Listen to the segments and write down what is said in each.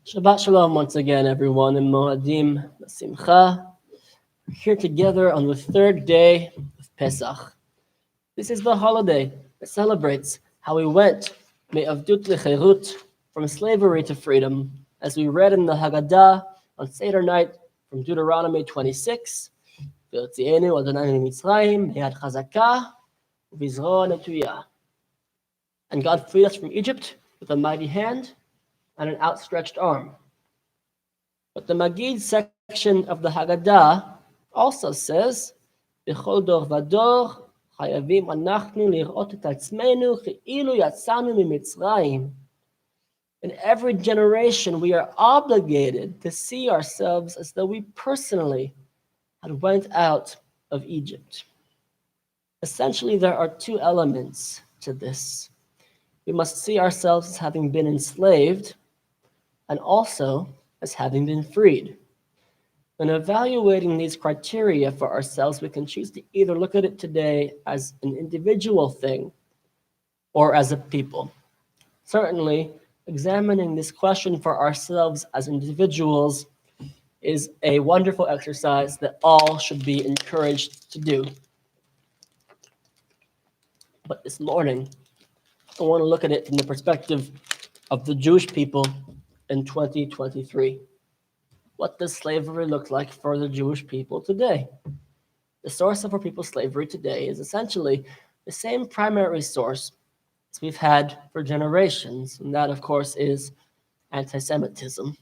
Shabbat Shalom once again, everyone, and Moadim Simcha. We're here together on the third day of Pesach. This is the holiday that celebrates how we went me'avdut lecherut, from slavery to freedom, as we read in the Haggadah on Seder night from Deuteronomy 26, V'yotzienu Adonai miMitzrayim b'yad chazaka u'bizro netuyah. And God freed us from Egypt with a mighty hand and an outstretched arm. But the Magid section of the Haggadah also says, "B'chol dor v'dor chayavim anachnu lirot et atzmenu כאילו יצאנו ממצרים." In every generation, we are obligated to see ourselves as though we personally had went out of Egypt. Essentially, there are two elements to this. We must see ourselves as having been enslaved and also as having been freed. When evaluating these criteria for ourselves, we can choose to either look at it today as an individual thing or as a people. Certainly, examining this question for ourselves as individuals is a wonderful exercise that all should be encouraged to do. But this morning, I want to look at it from the perspective of the Jewish people in 2023. What does slavery look like for the Jewish people today? The source of our people's slavery today is essentially the same primary source as we've had for generations, and that, of course, is anti-Semitism.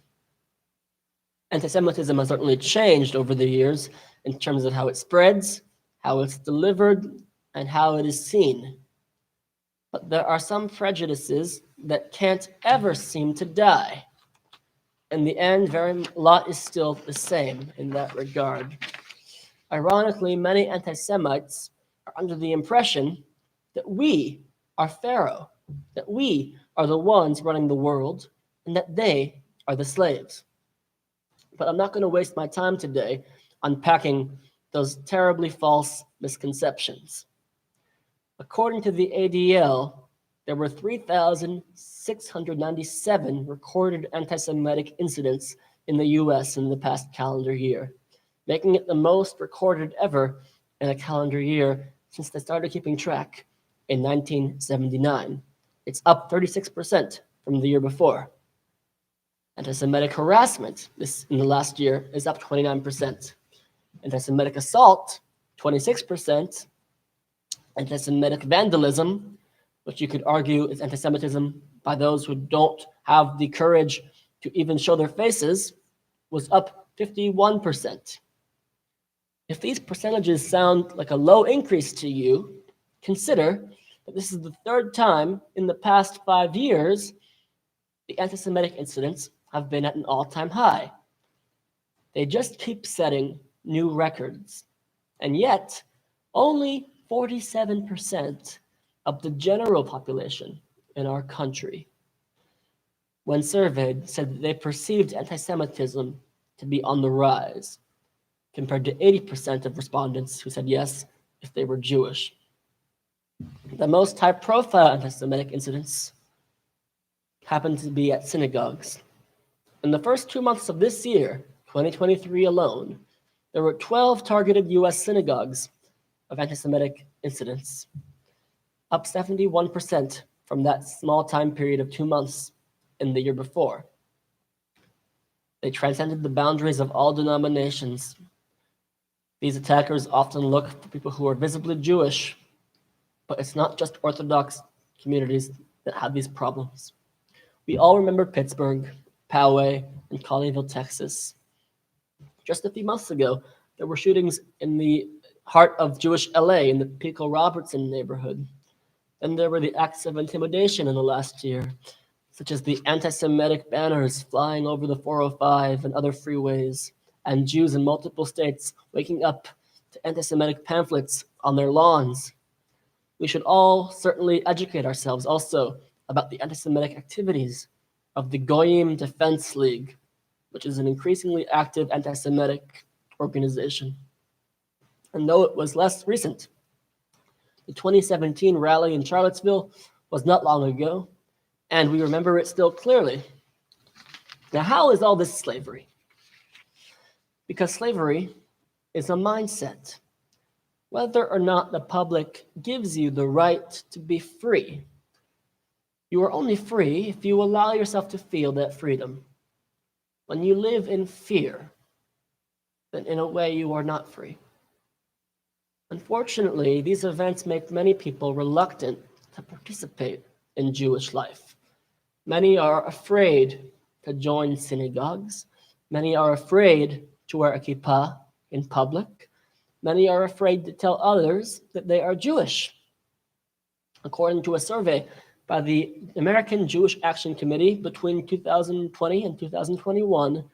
Anti-Semitism has certainly changed over the years in terms of how it spreads, how it's delivered, and how it is seen. But there are some prejudices that can't ever seem to die. In the end, a lot is still the same in that regard. Ironically, many anti-Semites are under the impression that we are Pharaoh, that we are the ones running the world, and that they are the slaves. But I'm not going to waste my time today unpacking those terribly false misconceptions. According to the ADL, there were 3,697 recorded anti-Semitic incidents in the U.S. in the past calendar year, making it the most recorded ever in a calendar year since they started keeping track in 1979. It's up 36% from the year before. Anti-Semitic harassment in the last year is up 29%. Anti-Semitic assault, 26%. Anti-Semitic vandalism, which you could argue is anti-Semitism by those who don't have the courage to even show their faces, was up 51%. If these percentages sound like a low increase to you, consider that this is the third time in the past 5 years the anti-Semitic incidents have been at an all-time high. They just keep setting new records. And yet, only 47% of the general population in our country, when surveyed, said that they perceived anti-Semitism to be on the rise, compared to 80% of respondents who said yes if they were Jewish. The most high-profile anti-Semitic incidents happened to be at synagogues. In the first 2 months of this year, 2023 alone, there were 12 targeted U.S. synagogues of anti-Semitic incidents, up 71% from that small time period of 2 months in the year before. They transcended the boundaries of all denominations. These attackers often look for people who are visibly Jewish, but it's not just Orthodox communities that have these problems. We all remember Pittsburgh, Poway, and Colleyville, Texas. Just a few months ago, there were shootings in the heart of Jewish LA in the Pico Robertson neighborhood. And there were the acts of intimidation in the last year, such as the anti-Semitic banners flying over the 405 and other freeways, and Jews in multiple states waking up to anti-Semitic pamphlets on their lawns. We should all certainly educate ourselves also about the anti-Semitic activities of the Goyim Defense League, which is an increasingly active anti-Semitic organization. And though it was less recent, the 2017 rally in Charlottesville was not long ago, and we remember it still clearly. Now, how is all this slavery? Because slavery is a mindset. Whether or not the public gives you the right to be free, you are only free if you allow yourself to feel that freedom. When you live in fear, then in a way you are not free. Unfortunately, these events make many people reluctant to participate in Jewish life. Many are afraid to join synagogues. Many are afraid to wear a kippah in public. Many are afraid to tell others that they are Jewish. According to a survey by the American Jewish Action Committee between 2020 and 2021,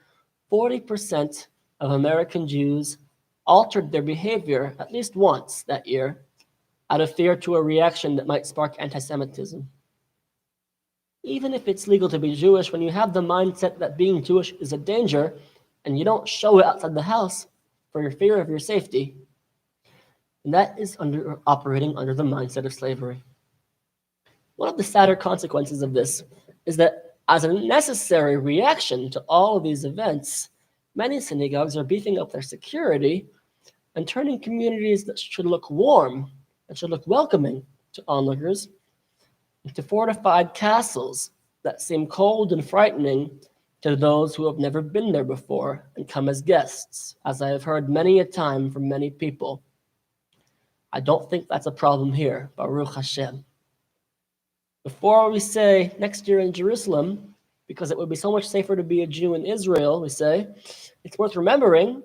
40% of American Jews altered their behavior at least once that year out of fear to a reaction that might spark anti-Semitism. Even if it's legal to be Jewish, when you have the mindset that being Jewish is a danger and you don't show it outside the house for your fear of your safety, and that is operating under the mindset of slavery. One of the sadder consequences of this is that as a necessary reaction to all of these events, many synagogues are beefing up their security and turning communities that should look warm and should look welcoming to onlookers into fortified castles that seem cold and frightening to those who have never been there before and come as guests, as I have heard many a time from many people. I don't think that's a problem here, Baruch Hashem. Before we say next year in Jerusalem, because it would be so much safer to be a Jew in Israel, we say, it's worth remembering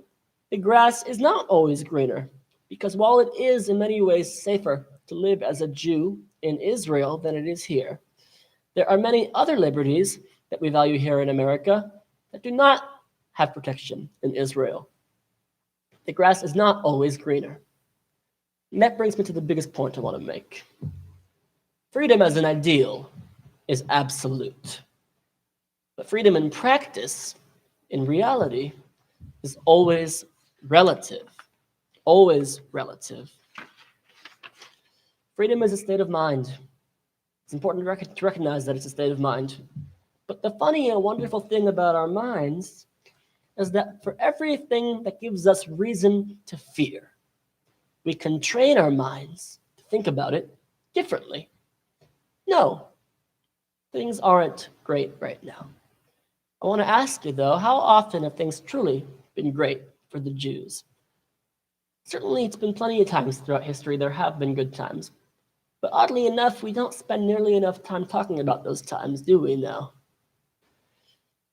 the grass is not always greener, because while it is in many ways safer to live as a Jew in Israel than it is here, there are many other liberties that we value here in America that do not have protection in Israel. The grass is not always greener. And that brings me to the biggest point I want to make. Freedom as an ideal is absolute. But freedom in practice, in reality, is always relative. Always relative. Freedom is a state of mind. It's important to recognize that it's a state of mind. But the funny and wonderful thing about our minds is that for everything that gives us reason to fear, we can train our minds to think about it differently. No, things aren't great right now. I want to ask you, though, how often have things truly been great for the Jews? Certainly, it's been plenty of times throughout history there have been good times. But oddly enough, we don't spend nearly enough time talking about those times, do we now?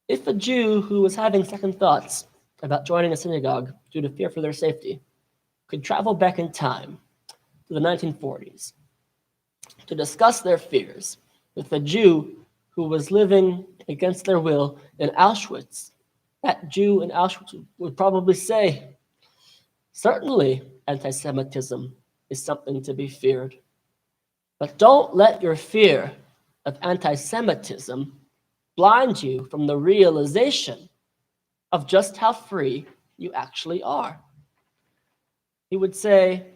If a Jew who was having second thoughts about joining a synagogue due to fear for their safety could travel back in time to the 1940s to discuss their fears with a Jew who was living against their will in Auschwitz, that Jew in Auschwitz would probably say, certainly anti-Semitism is something to be feared. But don't let your fear of anti-Semitism blind you from the realization of just how free you actually are. He would say,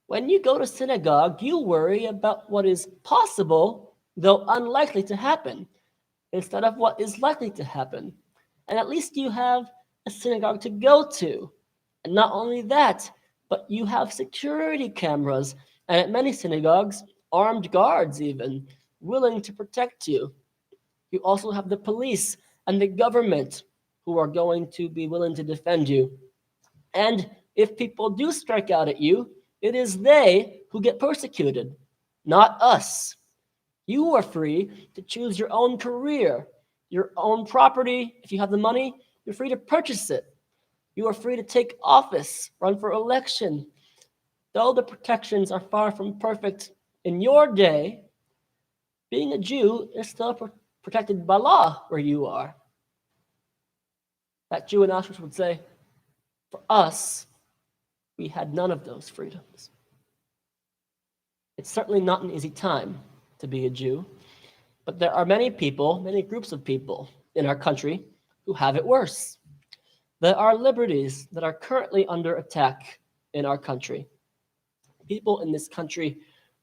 when you go to synagogue, you worry about what is possible, though unlikely to happen, instead of what is likely to happen. And at least you have a synagogue to go to. And not only that, but you have security cameras, and at many synagogues, armed guards even, willing to protect you. You also have the police and the government who are going to be willing to defend you. And if people do strike out at you, it is they who get persecuted, not us. You are free to choose your own career, your own property. If you have the money, you're free to purchase it. You are free to take office, run for election. Though the protections are far from perfect in your day, being a Jew is still protected by law where you are. That Jew in Auschwitz would say, for us, we had none of those freedoms. It's certainly not an easy time to be a Jew, but there are many people, many groups of people in our country who have it worse. There are liberties that are currently under attack in our country. People in this country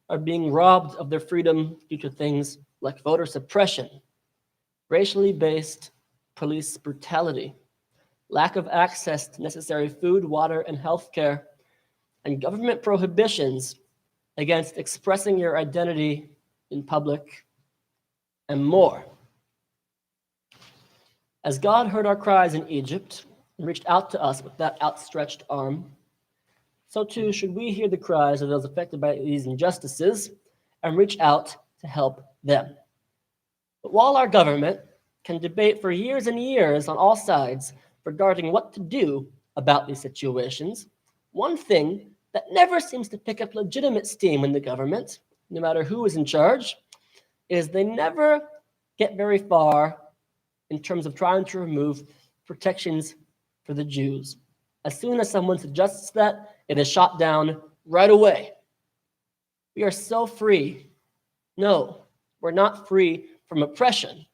are being robbed of their freedom due to things like voter suppression, racially based police brutality, lack of access to necessary food, water, and health care, and government prohibitions against expressing your identity in public, and more. As God heard our cries in Egypt and reached out to us with that outstretched arm, so too should we hear the cries of those affected by these injustices and reach out to help them. But while our government can debate for years and years on all sides regarding what to do about these situations, one thing that never seems to pick up legitimate steam in the government, no matter who is in charge, is they never get very far in terms of trying to remove protections for the Jews. As soon as someone suggests that, it is shot down right away. We are so free. No, we're not free from oppression,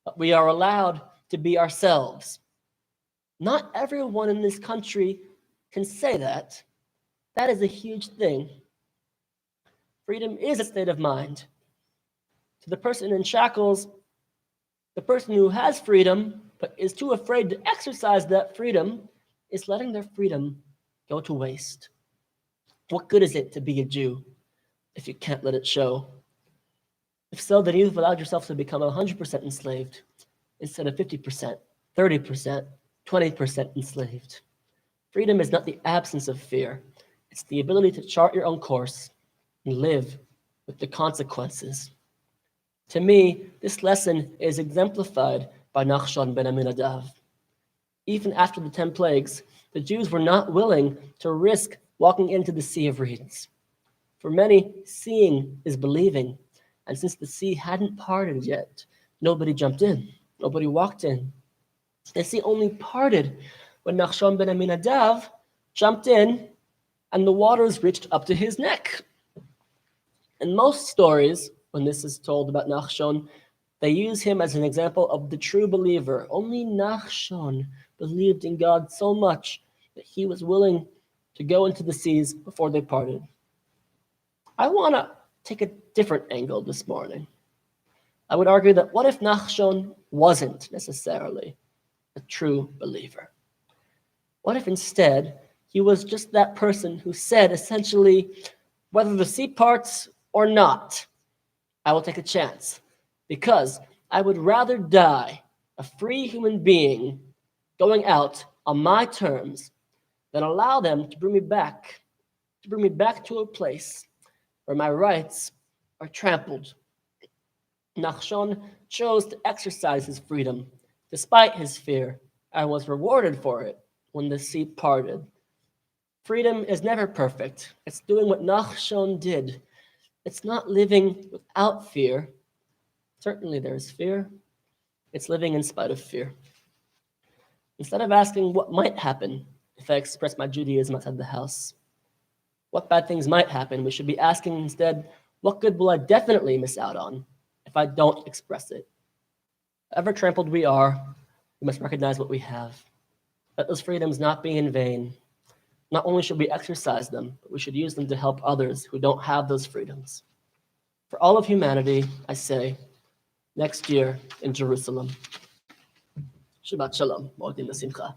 but we are allowed to be ourselves. Not everyone in this country can say that. That is a huge thing. Freedom is a state of mind. To the person in shackles, the person who has freedom but is too afraid to exercise that freedom is letting their freedom go to waste. What good is it to be a Jew if you can't let it show? If so, then you've allowed yourself to become 100% enslaved instead of 50%, 30%, 20% enslaved. Freedom is not the absence of fear. It's the ability to chart your own course and live with the consequences. To me, this lesson is exemplified by Nachshon ben Aminadav. Even after the 10 plagues, the Jews were not willing to risk walking into the Sea of Reeds. For many, seeing is believing, and since the sea hadn't parted yet, nobody jumped in, nobody walked in. The sea only parted when Nachshon ben Aminadav jumped in and the waters reached up to his neck. In most stories, when this is told about Nachshon, they use him as an example of the true believer. Only Nachshon believed in God so much that he was willing to go into the seas before they parted. I want to take a different angle this morning. I would argue that what if Nachshon wasn't necessarily a true believer? What if instead he was just that person who said essentially, whether the sea parts or not, I will take a chance, because I would rather die a free human being going out on my terms than allow them to bring me back to a place where my rights are trampled. Nachshon chose to exercise his freedom despite his fear and was rewarded for it when the sea parted. Freedom is never perfect. It's doing what Nachshon did. It's not living without fear. Certainly there is fear. It's living in spite of fear. Instead of asking what might happen if I express my Judaism outside the house, what bad things might happen, we should be asking instead, what good will I definitely miss out on if I don't express it? However trampled we are, we must recognize what we have. Let those freedoms not be in vain. Not only should we exercise them, but we should use them to help others who don't have those freedoms. For all of humanity, I say, next year in Jerusalem. Shabbat Shalom. Mo'adim L'simcha.